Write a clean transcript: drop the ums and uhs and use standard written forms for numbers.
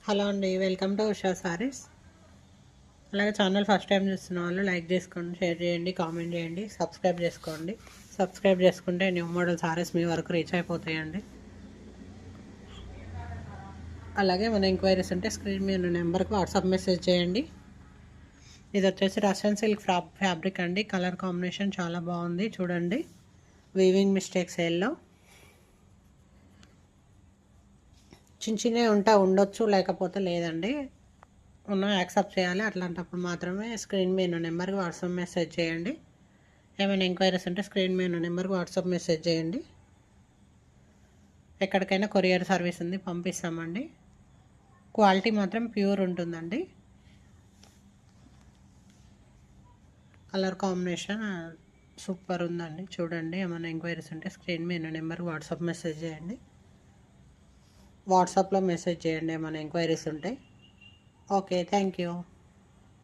Hello అండి, welcome to Usha saris. అలాగే channel first time చూస్తున్న వాళ్ళు లైక్ చేసుకోండి, షేర్ చేయండి, కామెంట్ చేయండి, సబ్స్క్రైబ్ చేసుకోండి. సబ్స్క్రైబ్ చేసుకుంటే న్యూ మోడల్ సారీస్ మీ వరకు రీచ్ అయిపోతాయండి. అలాగే మన ఎంక్వైరీస్ ఉంటే స్క్రీన్ మీద ఉన్న నెంబర్కి వాట్సాప్ మెసేజ్ చేయండి. ఇది వచ్చేసి రష్యన్ సిల్క్ ఫ్యాబ్రిక్ అండి. కలర్ కాంబినేషన్ చాలా బాగుంది, చూడండి. వీవింగ్ మిస్టేక్స్ ఎల్లో చిన్నవి ఉండొచ్చు, లేకపోతే లేదండి. యాక్సెప్ట్ చేయాలి. అట్లాంటప్పుడు మాత్రమే స్క్రీన్ మీద నెంబర్కి వాట్సాప్ మెసేజ్ చేయండి. ఏమైనా ఎంక్వైరీస్ ఉంటే స్క్రీన్ మీద నెంబర్కి వాట్సాప్ మెసేజ్ చేయండి. ఎక్కడికైనా కొరియర్ సర్వీస్ ఉంది, పంపిస్తామండి. క్వాలిటీ మాత్రం ప్యూర్ ఉంటుందండి. కలర్ కాంబినేషన్ సూపర్ ఉందండి, చూడండి. ఏమైనా ఎంక్వైరీస్ ఉంటే స్క్రీన్ మీద నెంబర్కి వాట్సాప్ మెసేజ్ చేయండి. వాట్సాప్లో మెసేజ్ చేయండి ఏమైనా ఎంక్వైరీస్ ఉంటే. Okay, thank you.